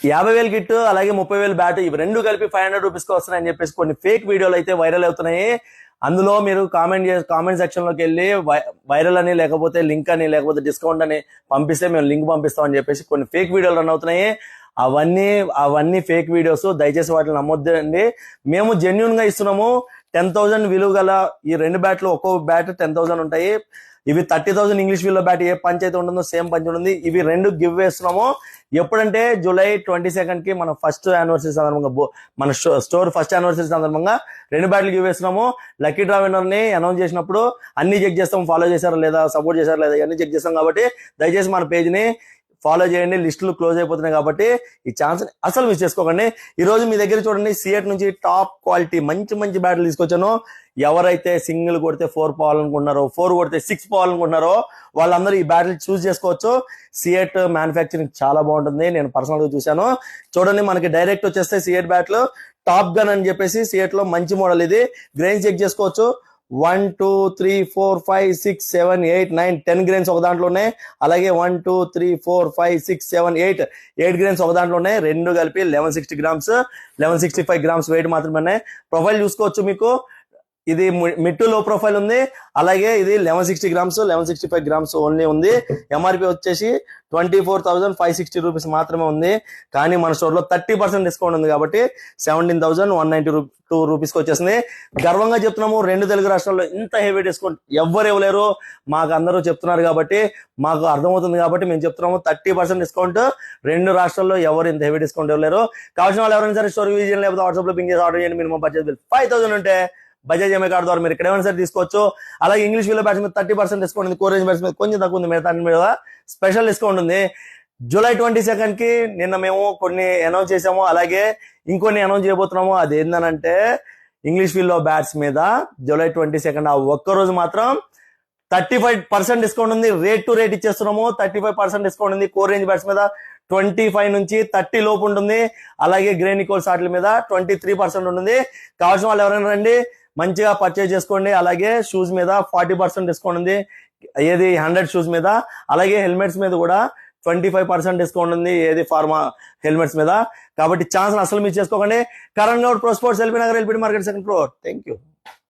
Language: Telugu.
50,000 కిట్ అలాగే 30,000 బ్యాట్ ఇవి రెండు కలిపి 500 రూపీస్కి వస్తున్నాయని చెప్పేసి కొన్ని ఫేక్ వీడియోలు అయితే వైరల్ అవుతున్నాయి. అందులో మీరు కామెంట్ సెక్షన్ లోకి వెళ్ళి వైరల్ అని లేకపోతే లింక్ అని లేకపోతే డిస్కౌంట్ అని పంపిస్తే మేము లింక్ పంపిస్తామని చెప్పేసి కొన్ని ఫేక్ వీడియోలు రన్ అవుతున్నాయి. అవన్నీ ఫేక్ వీడియోస్, దయచేసి వాటిని నమ్మొద్దండి. మేము జెన్యున్ గా ఇస్తున్నాము. 10,000 విలువ గల ఈ రెండు బ్యాట్లు, ఒక్కో బ్యాట్ 10,000 ఉంటాయి. ఇవి 30,000 ఇంగ్లీష్ విలువ బ్యాట్ ఏ పంచ్ అయితే ఉంటుందో సేమ్ పంచ్ ఉంటుంది. ఇవి రెండు గివ్ వేస్తున్నాము. ఎప్పుడంటే జూలై 22 కి మన ఫస్ట్ యానివర్సరీ సందర్భంగా, మన స్టోర్ ఫస్ట్ యానివర్సరీ సందర్భంగా రెండు బ్యాట్లు గివ్ వేస్తున్నాము. లక్కీ డ్రా విన్నర్ ని అనౌన్స్ చేసినప్పుడు అన్ని చెక్ చేస్తాం, ఫాలో చేశారా లేదా, సపోర్ట్ చేశారా లేదా, ఇవన్నీ చెక్ చేస్తాం. కాబట్టి దయచేసి మన పేజ్ ని ఫాలో చేయండి. లిస్టులు క్లోజ్ అయిపోతున్నాయి కాబట్టి ఈ ఛాన్స్ అసలు మిస్ చేసుకోకండి. ఈ రోజు మీ దగ్గర చూడండి, సిఎట్ నుంచి టాప్ క్వాలిటీ మంచి బ్యాట్లు తీసుకొచ్చాను. ఎవరైతే సింగిల్ కొడితే 4 పోవాలనుకుంటున్నారో, 4 కొడితే 6 పోవాలనుకుంటున్నారో వాళ్ళందరూ ఈ బ్యాట్లు చూస్ చేసుకోవచ్చు. సిఎట్ మ్యానుఫ్యాక్చరింగ్ చాలా బాగుంటుంది, నేను పర్సనల్ గా చూశాను. చూడండి, మనకి డైరెక్ట్ వచ్చేస్తే సిఎట్ బ్యాట్లు టాప్ గన్ అని చెప్పేసి సిఎట్ లో మంచి మోడల్ ఇది. గ్రెయిన్స్ చెక్ చేసుకోవచ్చు. 1 2 3 4 5 6 7 8 9 10 గ్రెయిన్స్ ఒక దాంట్లో ఉన్నాయి. అలాగే 1 2 3 4 5 6 7 8 గ్రెయిన్స్ ఒక దాంట్లో ఉన్నాయి. రెండు కలిపి 1160 గ్రామ్స్ 1165 గ్రామ్స్ వెయిట్ మాత్రమే ఉన్నాయి. ప్రొఫైల్ చూసుకోవచ్చు. మీకు ఇది మిడ్ టు లో ప్రొఫైల్ ఉంది. అలాగే ఇది 1160 గ్రామ్స్ 1165 గ్రామ్స్ ఓన్లీ ఉంది. ఎంఆర్పి వచ్చేసి 24,560 రూపీస్ మాత్రమే ఉంది. కానీ మన స్టోర్ లో 30% డిస్కౌంట్ ఉంది కాబట్టి 17,192 రూపీస్కి వచ్చేసింది. గర్వంగా చెప్తున్నాము, రెండు తెలుగు రాష్ట్రాల్లో ఇంత హెవీ డిస్కౌంట్ ఎవ్వరు ఇవ్వలేరు. మాకు అందరూ చెప్తున్నారు కాబట్టి మాకు అర్థమవుతుంది కాబట్టి మేము చెప్తున్నాము. 30% డిస్కౌంట్ రెండు రాష్ట్రాల్లో ఎవరు ఇంత హెవీ డిస్కౌంట్ ఇవ్వలేరు. కావాల్సిన వాళ్ళు ఎవరైనా సరే స్టోర్ విజిట్ లేకపోతే వాట్సాప్ లో పింక్ చేసి ఆర్డర్ చేయండి. మినిమం పర్చేజ్ బిల్ 5,000 ఉంటే బజాజ్ ఈఎంఐ కార్డు ద్వారా మీరు ఇక్కడ ఏమైనా సరే తీసుకోవచ్చు. అలాగే ఇంగ్లీష్ విలువ బ్యాట్స్ మీద 30% డిస్కౌంట్ ఉంది. కోరేజ్ బ్యాట్స్ మీద కొంచెం తక్కువ ఉంది. మిగతా మీద స్పెషల్ డిస్కౌంట్ ఉంది. జూలై 22 కి నిన్న మేము కొన్ని అనౌన్స్ చేసాము. అలాగే ఇంకొన్ని అనౌన్స్ చేయబోతున్నాము. అది ఏంటంటే ఇంగ్లీష్ విలువ బ్యాట్స్ మీద జూలై 22 ఆ ఒక్కరోజు మాత్రం 35% డిస్కౌంట్ ఉంది. రేట్ టు రేట్ ఇచ్చేస్తున్నాము. 35% డిస్కౌంట్ ఉంది. కోర్ రేంజ్ బ్యాట్స్ మీద 25 నుంచి 30 లోపు ఉంటుంది. అలాగే గ్రేనికోల్స్ వాటి మీద 23% ఉంటుంది. కావాల్సిన వాళ్ళు ఎవరైనా రండి, మంచిగా పర్చేజ్ చేసుకోండి. అలాగే షూస్ మీద 40% డిస్కౌంట్ ఉంది. ఏది 100 షూస్ మీద. అలాగే హెల్మెట్స్ మీద కూడా 25% డిస్కౌంట్ ఉంది. ఏది ఫార్మా హెల్మెట్స్ మీద. కాబట్టి ఛాన్స్ అసలు మిస్ చేసుకోకండి. Karan Goud pro sports, LB Nagar, LB market, second floor. Thank you.